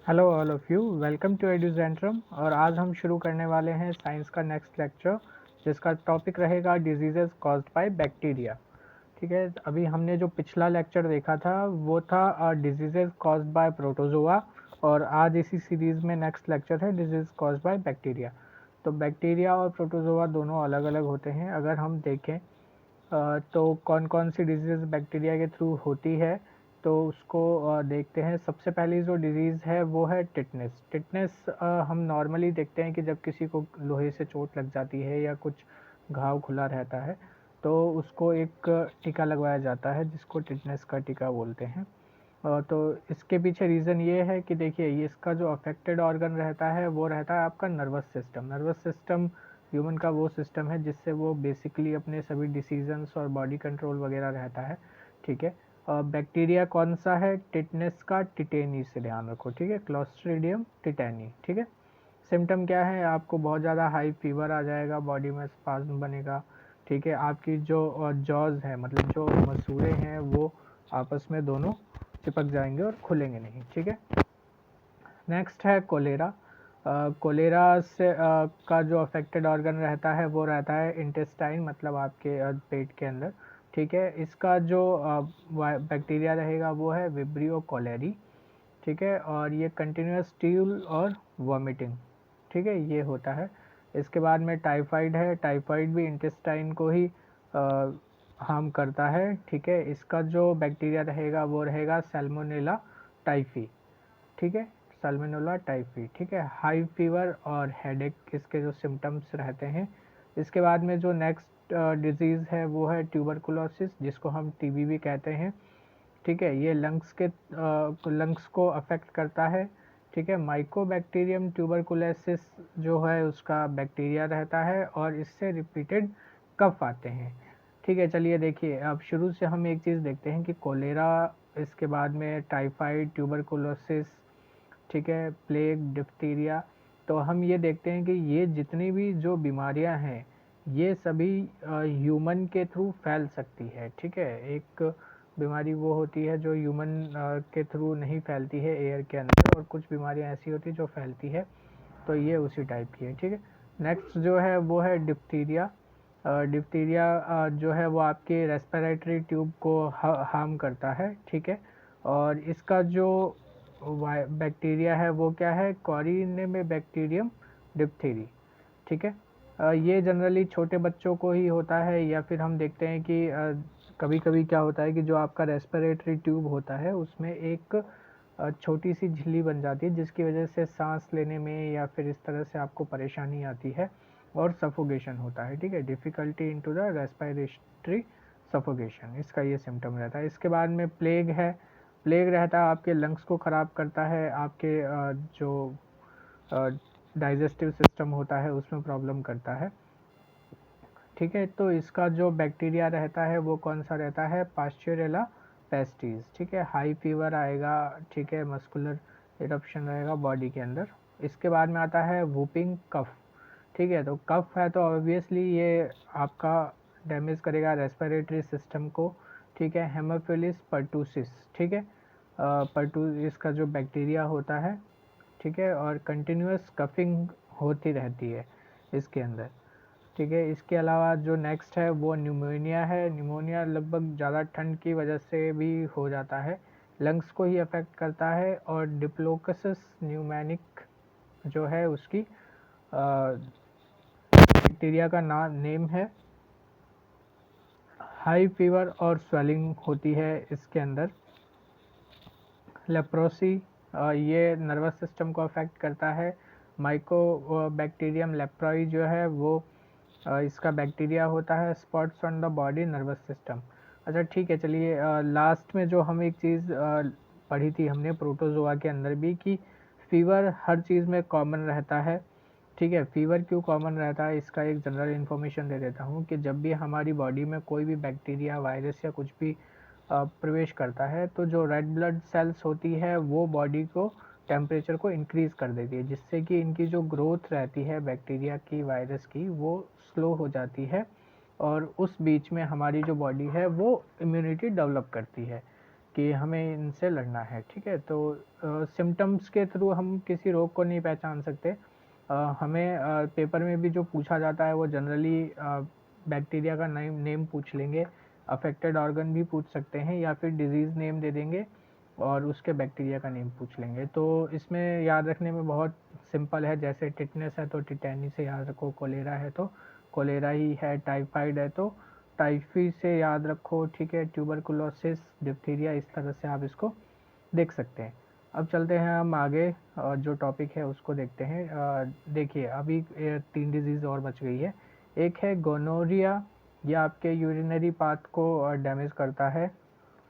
Hello all of you, welcome to Edujentrum. और आज हम शुरू करने वाले हैं साइंस का नेक्स्ट लेक्चर, जिसका टॉपिक रहेगा डिजीजेस कॉज्ड बाय बैक्टीरिया। ठीक है, अभी हमने जो पिछला लेक्चर देखा था वो था डिजीजेस कॉज्ड बाय प्रोटोजोआ, और आज इसी सीरीज में नेक्स्ट लेक्चर है डिजीज कॉज्ड बाय बैक्टीरिया। तो बैक्टीरिया और प्रोटोजोआ दोनों अलग अलग होते हैं। अगर हम देखें तो कौन कौन सी डिजीज़ बैक्टीरिया के थ्रू होती है, तो उसको देखते हैं। सबसे पहली जो डिजीज़ है वो है टिटनेस। टिटनेस हम नॉर्मली देखते हैं कि जब किसी को लोहे से चोट लग जाती है या कुछ घाव खुला रहता है तो उसको एक टीका लगवाया जाता है, जिसको टिटनेस का टीका बोलते हैं। तो इसके पीछे रीज़न ये है कि देखिए, ये इसका जो अफेक्टेड ऑर्गन रहता है वो रहता है आपका nervous system. Nervous system human का वो सिस्टम है जिससे वो बेसिकली अपने सभी डिसीजंस और बॉडी कंट्रोल वगैरह रहता है। ठीक है, बैक्टीरिया कौन सा है? टिटनेस का टिटेनी से ध्यान रखो। ठीक है, क्लोस्ट्रीडियम टिटेनी। ठीक है, सिम्टम क्या है? आपको बहुत ज़्यादा हाई फीवर आ जाएगा, बॉडी में स्पाज्म बनेगा। ठीक है, आपकी जो जॉज है, मतलब जो मसूड़े हैं, वो आपस में दोनों चिपक जाएंगे और खुलेंगे नहीं। ठीक है, नेक्स्ट है कोलेरा। कोलेरा से का जो अफेक्टेड ऑर्गन रहता है वो रहता है इंटेस्टाइन, मतलब आपके पेट के अंदर। ठीक है, इसका जो बैक्टीरिया रहेगा वो है विब्रियो कोलेरी। ठीक है, और ये कंटिन्यूस स्टील और वॉमिटिंग, ठीक है, ये होता है। इसके बाद में टाइफाइड है। टाइफाइड भी इंटेस्टाइन को ही हार्म करता है। ठीक है, इसका जो बैक्टीरिया रहेगा वो रहेगा सैल्मोनेला टाइफी। ठीक है, सैल्मोनेला टाइफी। ठीक है, हाई फीवर और हेडेक इसके जो सिम्टम्स रहते हैं। इसके बाद में जो नेक्स्ट डिजीज़ है वो है ट्यूबरकुलोसिस, जिसको हम टीबी भी कहते हैं। ठीक है, ये लंग्स को अफेक्ट करता है। ठीक है, माइकोबैक्टीरियम ट्यूबरकुलोसिस जो है उसका बैक्टीरिया रहता है और इससे रिपीटेड कफ आते हैं। ठीक है, चलिए देखिए, अब शुरू से हम एक चीज़ देखते हैं कि कोलेरा, इसके बाद में टाइफाइड, ट्यूबरकुलोसिस, ठीक है, प्लेग, डिप्थीरिया। तो हम ये देखते हैं कि ये जितनी भी जो बीमारियां हैं ये सभी ह्यूमन के थ्रू फैल सकती है। ठीक है, एक बीमारी वो होती है जो ह्यूमन के थ्रू नहीं फैलती है एयर के अंदर, और कुछ बीमारियां ऐसी होती है जो फैलती है। तो ये उसी टाइप की है। ठीक है, नेक्स्ट जो है वो है डिप्थीरिया। डिप्थीरिया जो है वो आपके रेस्पिरेटरी ट्यूब को हार्म करता है। ठीक है, और इसका जो बैक्टीरिया है वो क्या है? कॉरिनेमे बैक्टीरियम डिप्थीरी। ठीक है, ये जनरली छोटे बच्चों को ही होता है, या फिर हम देखते हैं कि कभी कभी क्या होता है कि जो आपका रेस्पिरेटरी ट्यूब होता है उसमें एक छोटी सी झिल्ली बन जाती है, जिसकी वजह से सांस लेने में या फिर इस तरह से आपको परेशानी आती है और सफोकेशन होता है। ठीक है, difficulty into the respiratory suffocation, इसका ये सिम्टम रहता है। इसके बाद में प्लेग है। प्लेग रहता है आपके लंग्स को ख़राब करता है, आपके जो डाइजेस्टिव सिस्टम होता है उसमें प्रॉब्लम करता है। ठीक है, तो इसका जो बैक्टीरिया रहता है वो कौन सा रहता है? Pasteurella pestis. ठीक है, हाई फीवर आएगा। ठीक है, मस्कुलर इरप्शन रहेगा बॉडी के अंदर। इसके बाद में आता है वूपिंग कफ। ठीक है, तो कफ है तो ऑब्वियसली ये आपका डैमेज करेगा रेस्पिरेटरी सिस्टम को। ठीक है, हेमोफिलिस पर्टूसिस। ठीक है, पर्टू इसका जो बैक्टीरिया होता है। ठीक है, और कंटिन्यूस कफिंग होती रहती है इसके अंदर। ठीक है, इसके अलावा जो नेक्स्ट है वो न्यूमोनिया है। न्यूमोनिया लगभग ज़्यादा ठंड की वजह से भी हो जाता है, लंग्स को ही अफेक्ट करता है। और डिप्लोकसिस न्यूमैनिक जो है उसकी बैक्टीरिया का नेम है। हाई फीवर और स्वेलिंग होती है इसके अंदर। लेप्रोसी, ये नर्वस सिस्टम को अफेक्ट करता है। माइको बैक्टीरियम लेप्रोई जो है वो इसका बैक्टीरिया होता है। Spots on the body, nervous system. अच्छा ठीक है, चलिए लास्ट में जो हम एक चीज़ पढ़ी थी हमने प्रोटोजोआ के अंदर भी, कि फीवर हर चीज़ में कॉमन रहता है। ठीक है, फीवर क्यों कॉमन रहता है इसका एक जनरल इन्फॉर्मेशन दे देता हूँ, कि जब भी हमारी बॉडी में कोई भी बैक्टीरिया, वायरस या कुछ भी प्रवेश करता है तो जो रेड ब्लड सेल्स होती है वो बॉडी को टेम्परेचर को इंक्रीज़ कर देती है, जिससे कि इनकी जो ग्रोथ रहती है बैक्टीरिया की, वायरस की, वो स्लो हो जाती है। और उस बीच में हमारी जो बॉडी है वो इम्यूनिटी डेवलप करती है। कि हमें इनसे लड़ना है, ठीक है। तो सिम्टम्स के थ्रू हम किसी रोग को नहीं पहचान सकते। हमें पेपर में भी जो पूछा जाता है वो जनरली बैक्टीरिया का नेम पूछ लेंगे, अफेक्टेड ऑर्गन भी पूछ सकते हैं, या फिर डिजीज़ नेम दे देंगे और उसके बैक्टीरिया का नेम पूछ लेंगे। तो इसमें याद रखने में बहुत सिंपल है, जैसे टिटनेस है तो टिटैनी से याद रखो, कोलेरा है तो कोलेरा ही है, टाइफाइड है तो टाइफी से याद रखो, ठीक है। ट्यूबरकुलोसिस, डिप्थीरिया, इस तरह से आप इसको देख सकते हैं। अब चलते हैं हम आगे, जो टॉपिक है उसको देखते हैं। देखिए अभी 3 डिजीज़ और बच गई है। एक है गोनोरिया, ये आपके यूरिनरी पाथ को डैमेज करता है,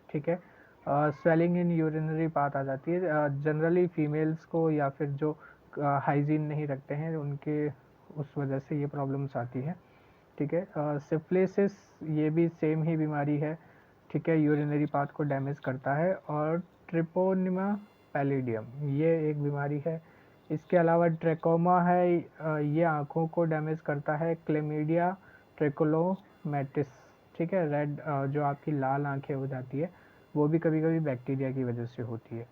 ठीक है। स्वेलिंग इन यूरिनरी पाथ आ जाती है जनरली फीमेल्स को, या फिर जो हाइजीन नहीं रखते हैं उनके, उस वजह से ये प्रॉब्लम्स आती है, ठीक है। सिफिलिसिस, ये भी सेम ही बीमारी है, ठीक है, यूरिनरी पाथ को डैमेज करता है। और ट्रिपोनिमा पैलिडियम, ये एक बीमारी है। इसके अलावा ट्रैकोमा है, ये आँखों को डैमेज करता है। क्लेमीडिया ट्रैकोलोमैटिस, ठीक है, रेड जो आपकी लाल आँखें हो जाती है, वो भी कभी कभी बैक्टीरिया की वजह से होती है,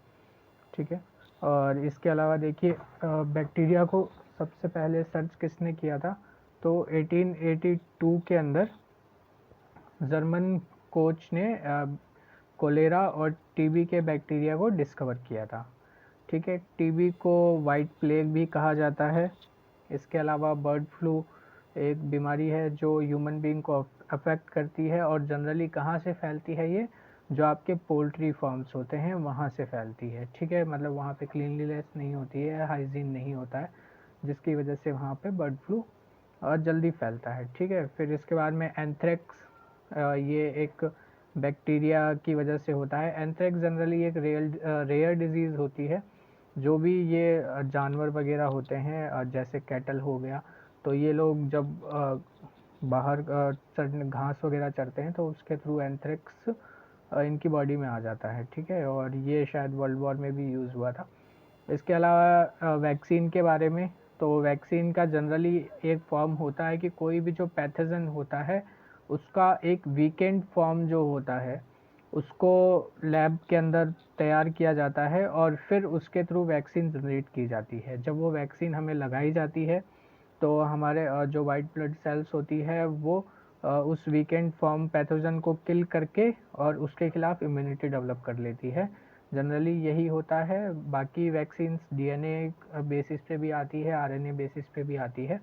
ठीक है। और इसके अलावा देखिए बैक्टीरिया को सबसे पहले सर्च किसने किया था, तो 1882 के अंदर जर्मन कोच ने कोलेरा और टीबी के बैक्टीरिया को डिस्कवर किया था, ठीक है। टीबी को वाइट प्लेग भी कहा जाता है। इसके अलावा बर्ड फ्लू एक बीमारी है जो ह्यूमन बीइंग को अफेक्ट करती है, और जनरली कहाँ से फैलती है, ये जो आपके पोल्ट्री फार्म्स होते हैं वहाँ से फैलती है, ठीक है। मतलब वहाँ पे क्लीनलीनेस नहीं होती है, हाइजीन नहीं होता है, जिसकी वजह से वहाँ पे बर्ड फ्लू जल्दी फैलता है, ठीक है। फिर इसके बाद में एंथ्रेक्स, ये एक बैक्टीरिया की वजह से होता है। एंथ्रेक्स जनरली एक रेयर डिजीज़ होती है। जो भी ये जानवर वगैरह होते हैं जैसे कैटल हो गया, तो ये लोग जब बाहर घास वगैरह चरते हैं तो उसके थ्रू एंथ्रेक्स इनकी बॉडी में आ जाता है, ठीक है। और ये शायद वर्ल्ड वॉर में भी यूज़ हुआ था। इसके अलावा वैक्सीन के बारे में, तो वैक्सीन का जनरली एक फॉर्म होता है कि कोई भी जो पैथोजन होता है उसका एक वीकेंड फॉर्म जो होता है उसको लैब के अंदर तैयार किया जाता है, और फिर उसके थ्रू वैक्सीन जनरेट की जाती है। जब वो वैक्सीन हमें लगाई जाती है तो हमारे जो वाइट ब्लड सेल्स होती है वो उस वीकेंड फॉर्म पैथोजन को किल करके और उसके खिलाफ इम्यूनिटी डेवलप कर लेती है। जनरली यही होता है। बाकी वैक्सीन्स डीएनए बेसिस पे भी आती है, आरएनए बेसिस पे भी आती है।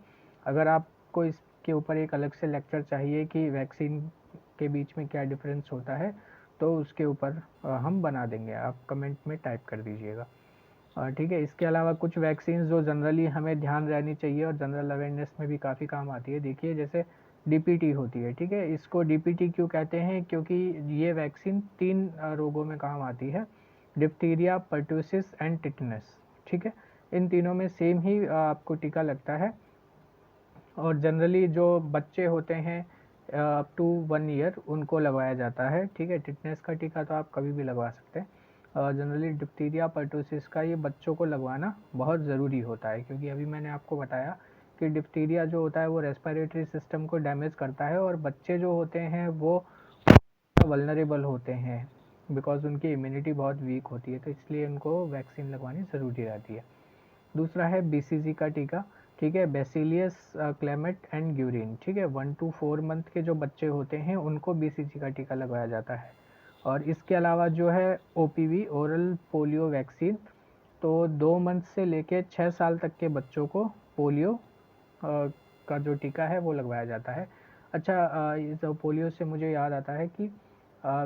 अगर आपको इसके ऊपर एक अलग से लेक्चर चाहिए कि वैक्सीन के बीच में क्या डिफरेंस होता है, तो उसके ऊपर हम बना देंगे, आप कमेंट में टाइप कर दीजिएगा, ठीक है। इसके अलावा कुछ वैक्सीन जो जनरली हमें ध्यान रहनी चाहिए और जनरल अवेयरनेस में भी काफ़ी काम आती है, देखिए जैसे डीपीटी होती है, ठीक है। इसको डीपीटी क्यों कहते हैं, क्योंकि ये वैक्सीन 3 रोगों में काम आती है, डिप्थीरिया, पर्टूसिस एंड टिटनेस, ठीक है। इन तीनों में सेम ही आपको टीका लगता है, और जनरली जो बच्चे होते हैं अप टू 1 ईयर उनको लगवाया जाता है, ठीक है। टिटनेस का टीका तो आप कभी भी लगवा सकते हैं। जनरली डिप्थीरिया, पर्टूसिस का ये बच्चों को लगवाना बहुत ज़रूरी होता है, क्योंकि अभी मैंने आपको बताया कि डिप्थीरिया जो होता है वो रेस्पिरेटरी सिस्टम को डैमेज करता है, और बच्चे जो होते हैं वो वल्नरेबल होते हैं बिकॉज उनकी इम्यूनिटी बहुत वीक होती है, तो इसलिए उनको वैक्सीन लगवानी ज़रूरी रहती है। दूसरा है बीसीजी का टीका, ठीक है, बेसिलियस क्लेमेट एंड ग्यूरिन, ठीक है। 1 to 4 मंथ के जो बच्चे होते हैं उनको बीसीजी का टीका लगवाया जाता है। और इसके अलावा जो है ओपीवी, ओरल पोलियो वैक्सीन, तो 2 मंथ से लेके 6 साल तक के बच्चों को पोलियो का जो टीका है वो लगवाया जाता है। अच्छा, इस पोलियो से मुझे याद आता है कि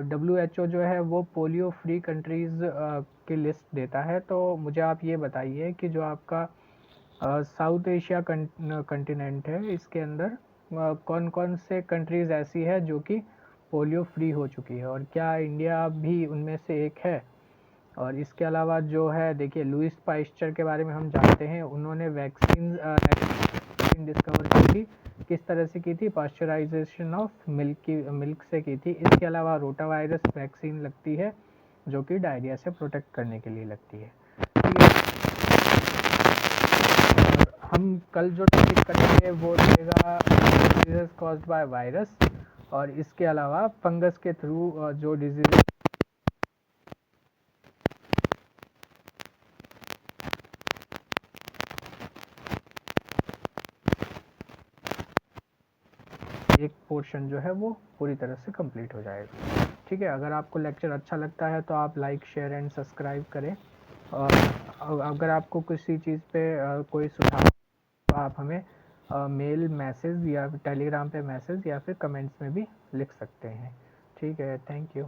WHO जो है वो पोलियो फ्री कंट्रीज़ की लिस्ट देता है। तो मुझे आप ये बताइए कि जो आपका साउथ एशिया कंटिनेंट है, इसके अंदर कौन कौन से कंट्रीज़ ऐसी है जो कि पोलियो फ्री हो चुकी है, और क्या इंडिया भी उनमें से एक है। और इसके अलावा जो है देखिए लुइस पास्चर के बारे में हम जानते हैं, उन्होंने वैक्सीन डिस्कवर की थी, किस तरह से की थी, पास्चराइजेशन ऑफ मिल्क से की थी। इसके अलावा रोटा वायरस वैक्सीन लगती है जो कि डायरिया से प्रोटेक्ट करने के लिए लगती है, ठीक है। हम कल जो टॉपिक करेंगे वो रहेगा डिजीजेस कॉज्ड बाय वायरस, और इसके अलावा फंगस के थ्रू जो डिजीज एक पोर्शन जो है वो पूरी तरह से कंप्लीट हो जाएगा। ठीक है, अगर आपको लेक्चर अच्छा लगता है तो आप लाइक शेयर एंड सब्सक्राइब करें, और अगर आपको किसी चीज़ पे कोई सुझाव तो आप हमें मेल मैसेज या टेलीग्राम पे मैसेज या फिर कमेंट्स में भी लिख सकते हैं। ठीक है, थैंक यू।